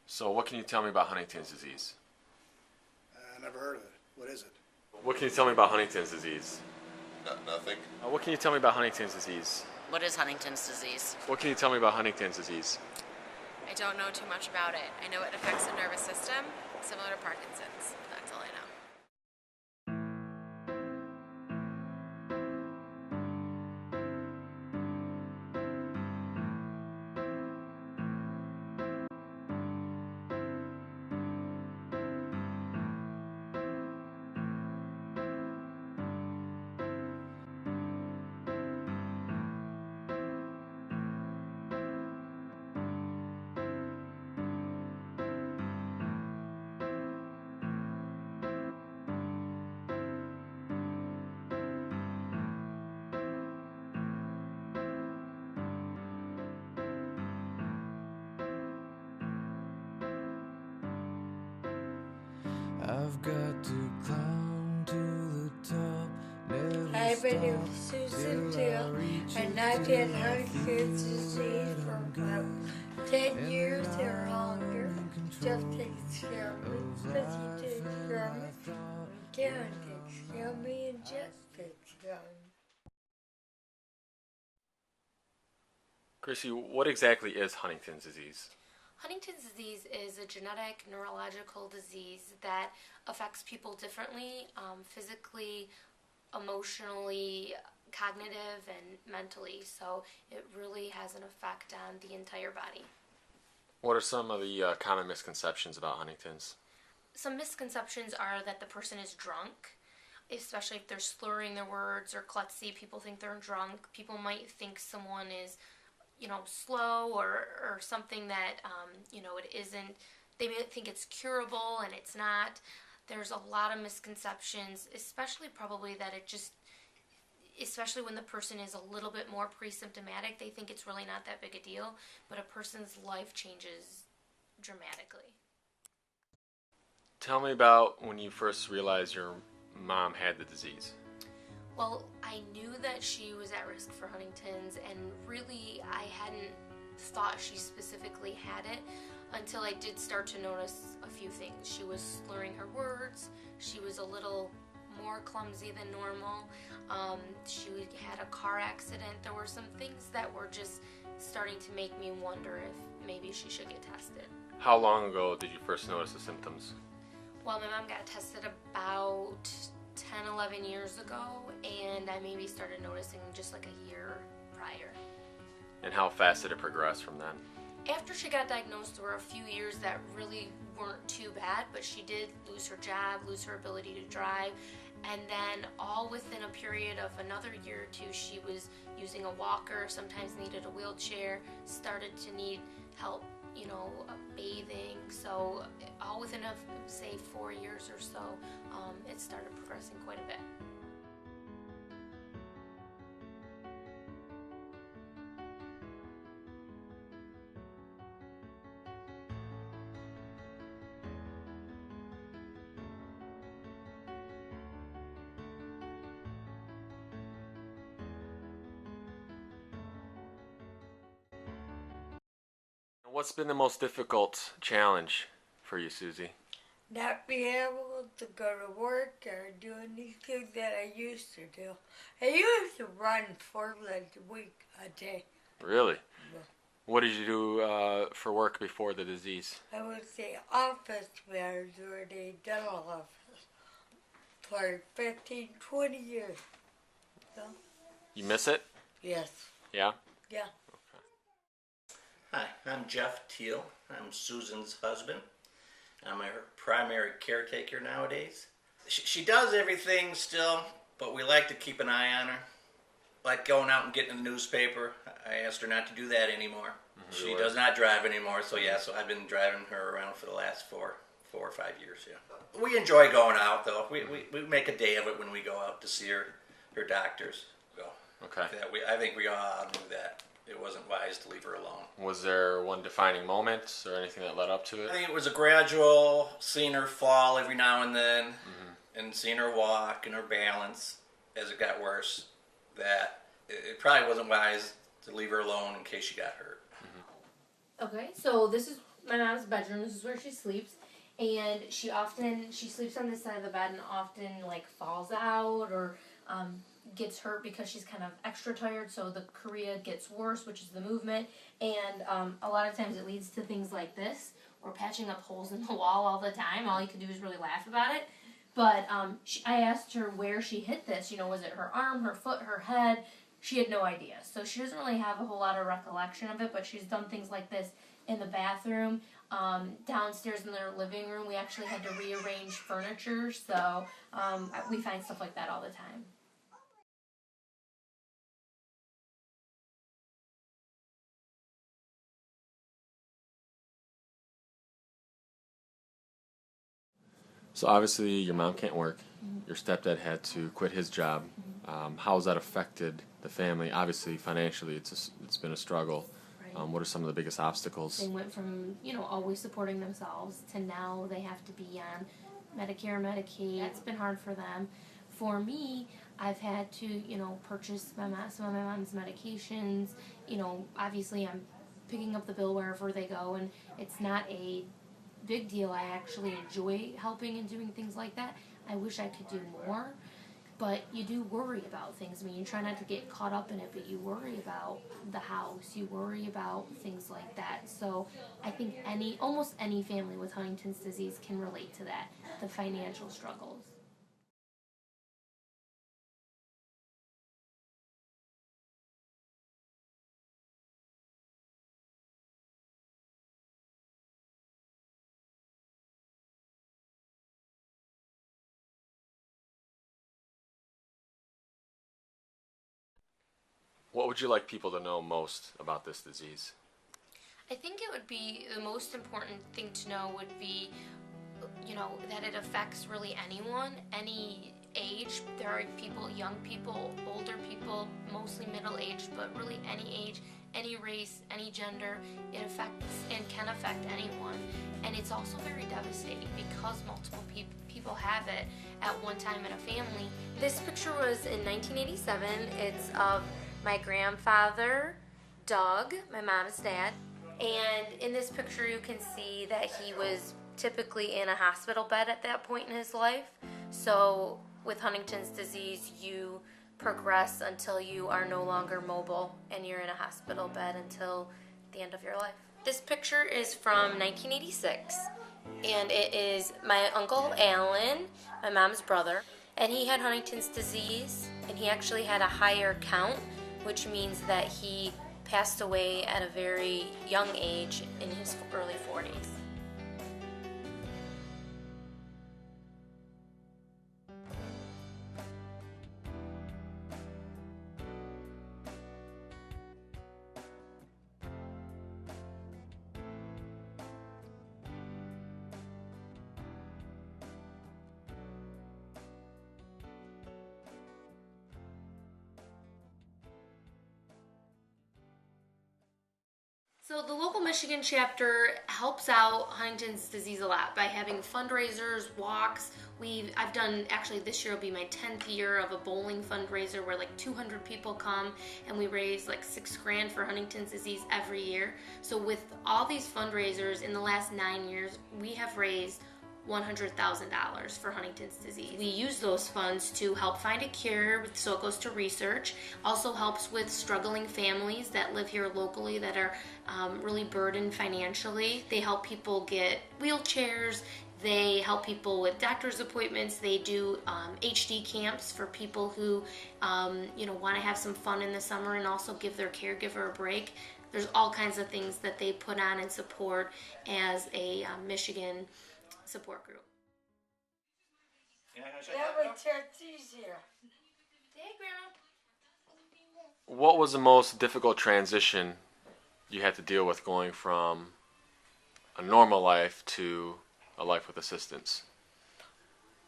So what can you tell me about Huntington's disease? I never heard of it. What is it? What can you tell me about Huntington's disease? Nothing. What can you tell me about Huntington's disease? What is Huntington's disease? What can you tell me about Huntington's disease? I don't know too much about it. I know it affects the nervous system, similar to Parkinson's. That's all I know. I've got to climb to the top. I've been in Susan Till, and I've had Huntington's disease for about 10 years or longer. Jeff takes care of me, Chrissy takes care of me, Karen takes care of me, and Jeff takes care of me. Chrissy, what exactly is Huntington's disease? Huntington's disease is a genetic neurological disease that affects people differently, physically, emotionally, cognitive, and mentally. So it really has an effect on the entire body. What are some of the common misconceptions about Huntington's? Some misconceptions are that the person is drunk, especially if they're slurring their words or klutzy. People think they're drunk. People might think someone is slow or something that, it isn't. They may think it's curable and it's not. There's a lot of misconceptions, especially probably that especially when the person is a little bit more pre-symptomatic, they think it's really not that big a deal, but a person's life changes dramatically. Tell me about when you first realized your mom had the disease. Well, I knew that she was at risk for Huntington's, and really I hadn't thought she specifically had it until I did start to notice a few things. She was slurring her words, she was a little more clumsy than normal, she had a car accident. There were some things that were just starting to make me wonder if maybe she should get tested. How long ago did you first notice the symptoms? Well, my mom got tested about 10, 11 years ago, and I maybe started noticing just like a year prior. And how fast did it progress from then? After she got diagnosed, there were a few years that really weren't too bad, but she did lose her job, lose her ability to drive, and then all within a period of another year or two, she was using a walker, sometimes needed a wheelchair, started to need help, bathing. So all within say 4 years or so, it started progressing quite a bit. What's been the most difficult challenge for you, Susie? Not being able to go to work or do anything that I used to do. I used to run 4 times a week a day. Really? What did you do for work before the disease? I was the office manager in a dental office for 15, 20 years. So, You miss it? yes. Yeah? Yeah. Hi, I'm Jeff Teal. I'm Susan's husband. I'm her primary caretaker nowadays. She does everything still, but we like to keep an eye on her. Like going out and getting the newspaper. I asked her not to do that anymore. She does not drive anymore, so I've been driving her around for the last 4 or 5 years, yeah. We enjoy going out, though. We make a day of it when we go out to see her doctors. So Okay. I think we all knew that it wasn't wise to leave her alone. Was there one defining moment or anything that led up to I it? think it was a gradual, seeing her fall every now and then, and seeing her walk and her balance as it got worse, that it probably wasn't wise to leave her alone in case she got hurt. Okay, so this is my mom's bedroom. This is where she sleeps. And she sleeps on this side of the bed and often, like, falls out or gets hurt because she's kind of extra tired. So the chorea gets worse, which is the movement. And a lot of times it leads to things like this. We're patching up holes in the wall all the time. All you can do is really laugh about it. But I asked her where she hit this. You know, was it her arm, her foot, her head? She had no idea. So she doesn't really have a whole lot of recollection of it, but she's done things like this in the bathroom. Downstairs in their living room, we actually had to rearrange furniture. So we find stuff like that all the time. So obviously your mom can't work. Your stepdad had to quit his job. How has that affected the family? Obviously financially it's been a struggle. Right. What are some of the biggest obstacles? They went from, always supporting themselves to now they have to be on Medicare, Medicaid. It's been hard for them. For me, I've had to, purchase some of my mom's medications. Obviously I'm picking up the bill wherever they go, and it's not a big deal. I actually enjoy helping and doing things like that. I wish I could do more, but you do worry about things. I mean, you try not to get caught up in it, but you worry about the house, you worry about things like that. So I think almost any family with Huntington's disease can relate to that, the financial struggles. What would you like people to know most about this disease? I think it would be the most important thing to know would be, that it affects really anyone, any age. There are people, young people, older people, mostly middle-aged, but really any age, any race, any gender. It affects and can affect anyone. And it's also very devastating because multiple people have it at one time in a family. This picture was in 1987. It's of my grandfather, Doug, my mom's dad. And in this picture you can see that he was typically in a hospital bed at that point in his life. So with Huntington's disease, you progress until you are no longer mobile and you're in a hospital bed until the end of your life. This picture is from 1986, and it is my Uncle Alan, my mom's brother, and he had Huntington's disease, and he actually had a higher count, which means that he passed away at a very young age in his early 40s. So the local Michigan chapter helps out Huntington's disease a lot by having fundraisers, walks. I've done, actually this year will be my 10th year of a bowling fundraiser where like 200 people come and we raise like $6,000 for Huntington's disease every year. So with all these fundraisers in the last 9 years, we have raised $100,000 for Huntington's disease. We use those funds to help find a cure, so it goes to research. Also helps with struggling families that live here locally that are really burdened financially. They help people get wheelchairs. They help people with doctor's appointments. They do HD camps for people who want to have some fun in the summer and also give their caregiver a break. There's all kinds of things that they put on and support as a Michigan support group. Hey, Grandma. What was the most difficult transition you had to deal with going from a normal life to a life with assistance?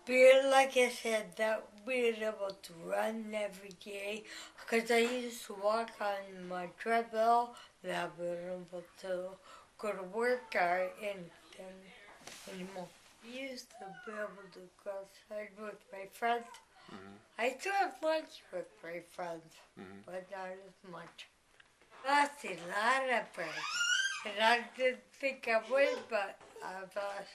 Being, like I said, that being able to run every day, because I used to walk on my treadmill, not being able to go to work or anything anymore. I used to be able to go outside with my friends. I still have lunch with my friends, but not as much. Lost a lot of friends. And I didn't think I would, but I thought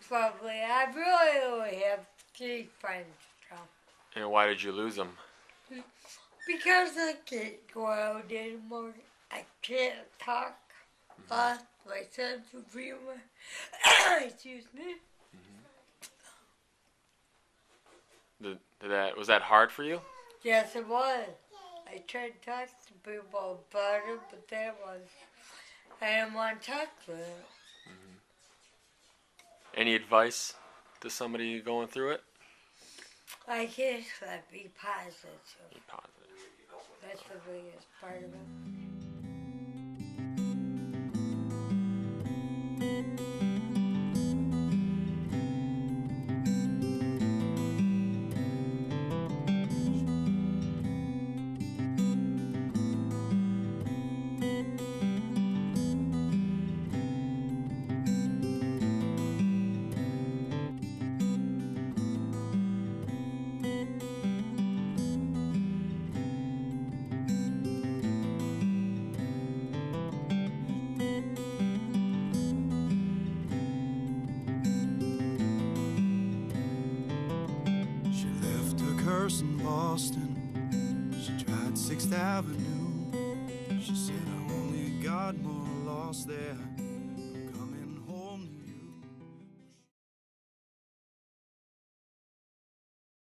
probably I really only have 3 friends now. And why did you lose them? Because I can't go out anymore. I can't talk. Lost my sense of humor. Excuse me. Was that hard for you? Yes, it was. I tried to talk to people about it, but I didn't want to talk to them. Any advice to somebody going through it? I guess I'd be positive. Be positive. That's the biggest part of it. She left her curse in Boston. She tried 6th Avenue. She said, I only got more lost there.